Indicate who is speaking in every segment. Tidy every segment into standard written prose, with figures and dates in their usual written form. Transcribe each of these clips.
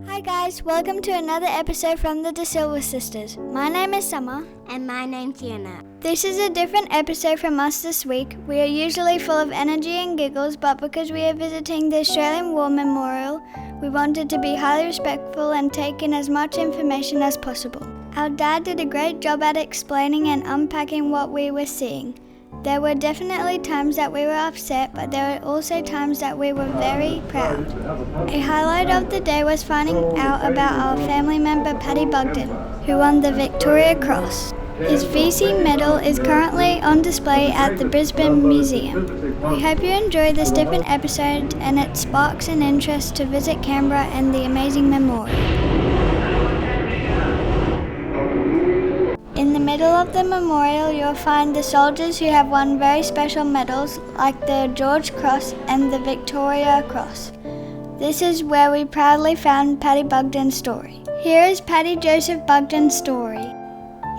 Speaker 1: Hi guys, welcome to another episode from the Silva Sisters. My name is Summer.
Speaker 2: And my name's Yana.
Speaker 1: This is a different episode from us this week. We are usually full of energy and giggles, but because we are visiting the Australian War Memorial, we wanted to be highly respectful and take in as much information as possible. Our dad did a great job at explaining and unpacking what we were seeing. There were definitely times that we were upset, but there were also times that we were very proud. A highlight of the day was finding out about our family member Patty Bugden, who won the Victoria Cross. His VC medal is currently on display at the Brisbane Museum. We hope you enjoy this different episode and it sparks an interest to visit Canberra and the amazing memorial. In the middle of the memorial, you'll find the soldiers who have won very special medals like the George Cross and the Victoria Cross. This is where we proudly found Patty Bugden's story. Here is Patty Joseph Bugden's story.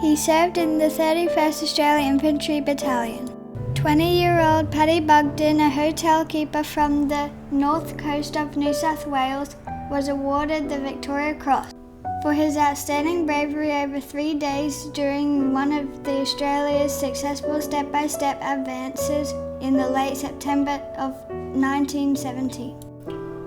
Speaker 1: He served in the 31st Australian Infantry Battalion. 20-year-old Patty Bugden, a hotel keeper from the north coast of New South Wales, was awarded the Victoria Cross for his outstanding bravery over 3 days during one of the Australia's successful step-by-step advances in the late September of 1917.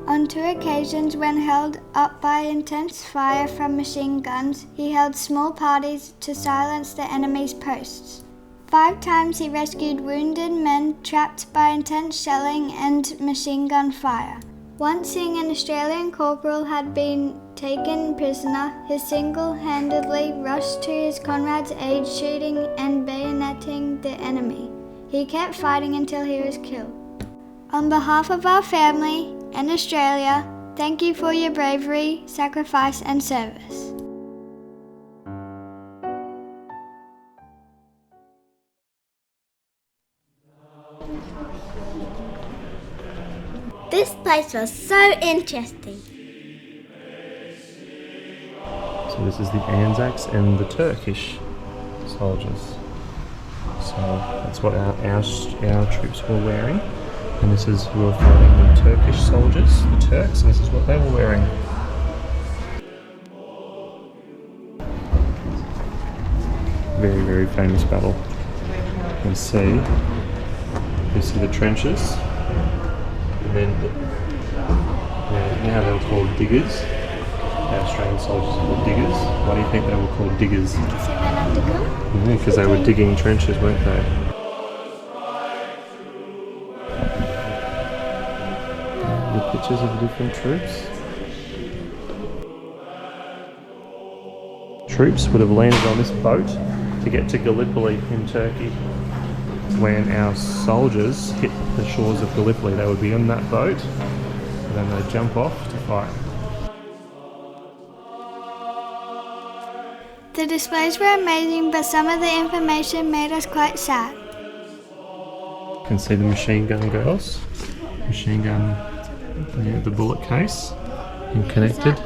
Speaker 1: On 2 occasions when held up by intense fire from machine guns, he held small parties to silence the enemy's posts. 5 times he rescued wounded men trapped by intense shelling and machine gun fire. Once seeing an Australian corporal had been taken prisoner, he single-handedly rushed to his comrades' aid, shooting and bayoneting the enemy. He kept fighting until he was killed. On behalf of our family and Australia, thank you for your bravery, sacrifice and service.
Speaker 2: This place was so interesting.
Speaker 3: So this is the Anzacs and the Turkish soldiers. So that's what our troops were wearing. And this is who were fighting the Turkish soldiers, the Turks, and this is what they were wearing. Very, very famous battle. You can see the trenches. And then, you know how they were called diggers? Our Australian soldiers were called diggers. Why do you think they were called diggers? Because they were digging trenches, weren't they? The pictures of the different troops. Troops would have landed on this boat to get to Gallipoli in Turkey. When our soldiers hit the shores of Gallipoli, they would be on that boat and then they'd jump off to fight.
Speaker 1: The displays were amazing, but some of the information made us quite sad.
Speaker 3: You can see the machine gun girls, the bullet case, and connected.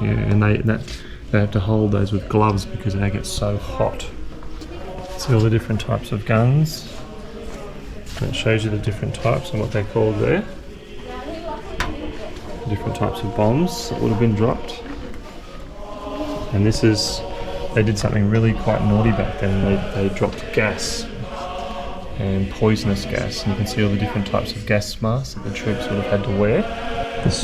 Speaker 3: Yeah, and they have to hold those with gloves because they get so hot. See all the different types of guns. And it shows you the different types and what they're called there. Different types of bombs that would have been dropped. And they did something really quite naughty back then. They dropped gas and poisonous gas. And you can see all the different types of gas masks that the troops would have had to wear.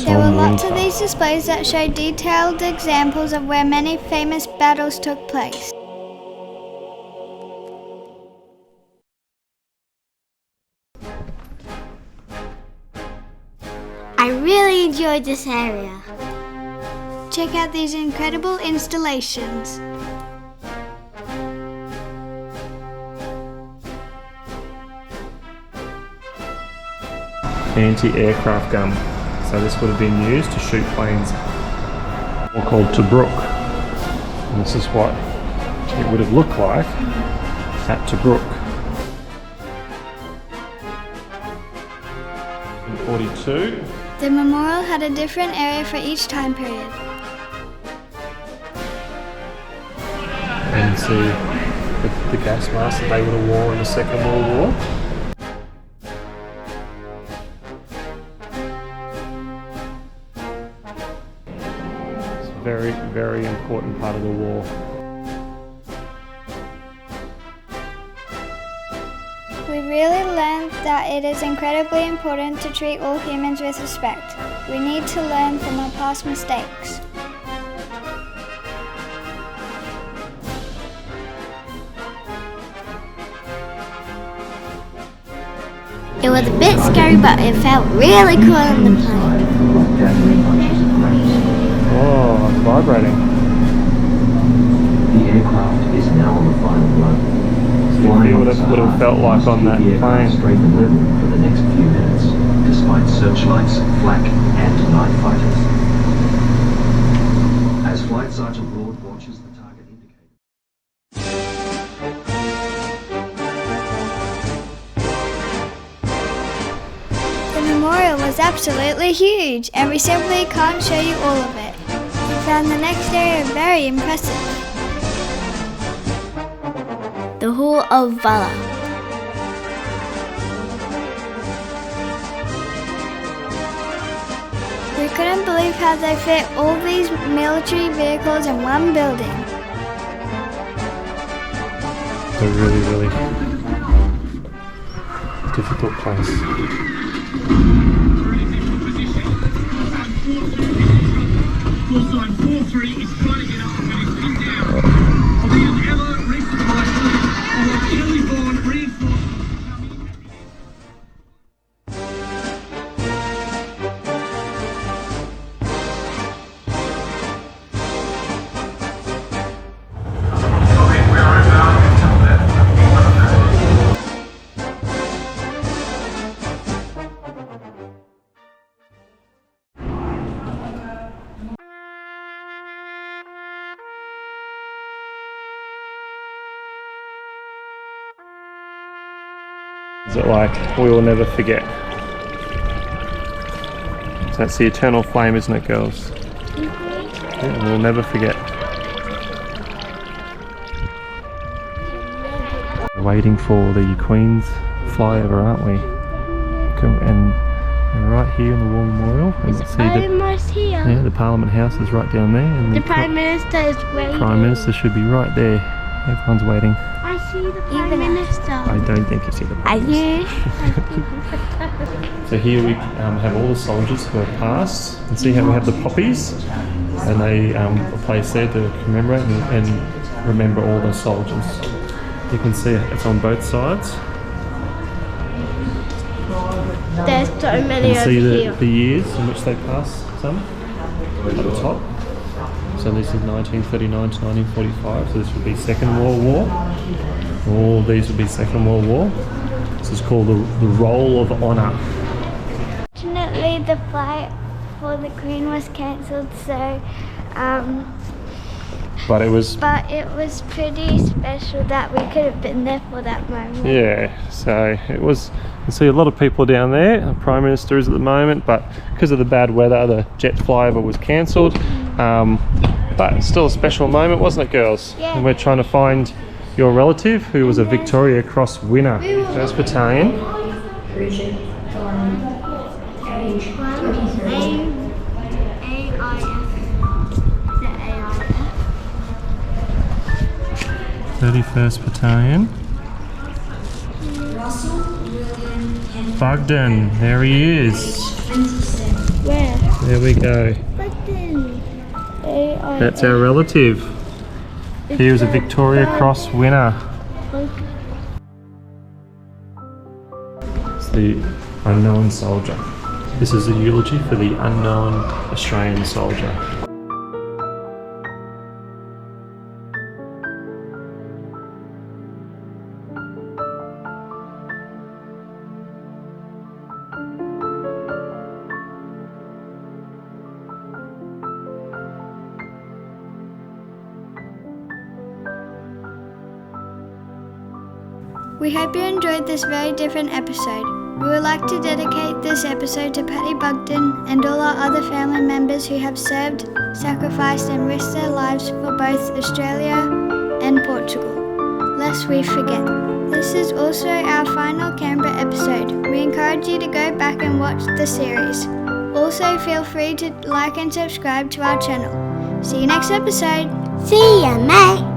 Speaker 1: There were lots of these displays that show detailed examples of where many famous battles took place.
Speaker 2: I really enjoyed this area.
Speaker 1: Check out these incredible installations.
Speaker 3: Anti-aircraft gun. So this would have been used to shoot planes, or called Tobruk. And this is what it would have looked like at Tobruk. In 42.
Speaker 1: The memorial had a different area for each time period.
Speaker 3: And see the gas mask that they would have worn in the Second World War. very, very important part of the war.
Speaker 1: We really learned that it is incredibly important to treat all humans with respect. We need to learn from our past mistakes.
Speaker 2: It was a bit scary, but it felt really cool on the plane.
Speaker 3: Oh, it's vibrating.
Speaker 4: The aircraft is now on the final run.
Speaker 3: See what it would have felt like on that plane.
Speaker 4: Straight and level for the next few minutes, despite searchlights, flak, and night fighters. As Flight Sergeant Lord watches the target indicator.
Speaker 1: The memorial was absolutely huge, and we simply can't show you all of it. We found the next area very impressive.
Speaker 2: The Hall of Valor.
Speaker 1: We couldn't believe how they fit all these military vehicles in one building.
Speaker 3: It's a really, really difficult place.
Speaker 5: Full sign 4-3 is trying to get up, but he's pinned down. I'll be an ever recent although Kelly Vaughan reinforced.
Speaker 3: Is it like we will never forget? So that's the eternal flame, isn't it, girls? Yeah, we'll never forget. We're waiting for the Queen's flyover, aren't we? And we're right here in the War Memorial. And
Speaker 2: It's almost here.
Speaker 3: yeah, the Parliament House is right down there. And
Speaker 2: The Prime Minister is waiting.
Speaker 3: Prime Minister should be right there. Everyone's waiting.
Speaker 2: I see the Prime Minister.
Speaker 3: I don't think you see the
Speaker 2: I
Speaker 3: Prime Minister.
Speaker 2: do.
Speaker 3: So here we have all the soldiers who have passed, and see how we have the poppies, and they are placed there to commemorate and remember all the soldiers. You can see it's on both sides.
Speaker 2: There's so many
Speaker 3: And
Speaker 2: over
Speaker 3: see
Speaker 2: here.
Speaker 3: the years in which they passed some at the top. So this is 1939 to 1945, so this would be Second World War. All these would be Second World War. This is called the Roll of Honour.
Speaker 1: Fortunately, the flight for the Queen was cancelled, so
Speaker 3: But it was,
Speaker 1: but it was pretty special that we could have been there for that moment.
Speaker 3: yeah, so it was, you can see a lot of people down there. The Prime Minister is at the moment, but because of the bad weather, the jet flyover was cancelled. But it's still a special moment, wasn't it, girls?
Speaker 1: Yeah.
Speaker 3: And we're trying to find your relative who was a Victoria Cross winner. 1st Battalion.
Speaker 2: AIF.
Speaker 3: 31st Battalion. Bugden, there he is.
Speaker 2: Where?
Speaker 3: There we go.
Speaker 2: Bugden. AIF.
Speaker 3: That's our relative. He was a Victoria Cross winner. It's the unknown soldier. This is a eulogy for the unknown Australian soldier.
Speaker 1: We hope you enjoyed this very different episode. We would like to dedicate this episode to Patty Bugden and all our other family members who have served, sacrificed and risked their lives for both Australia and Portugal, lest we forget. This is also our final Canberra episode. We encourage you to go back and watch the series. Also feel free to like and subscribe to our channel. See you next episode.
Speaker 2: See ya, mate.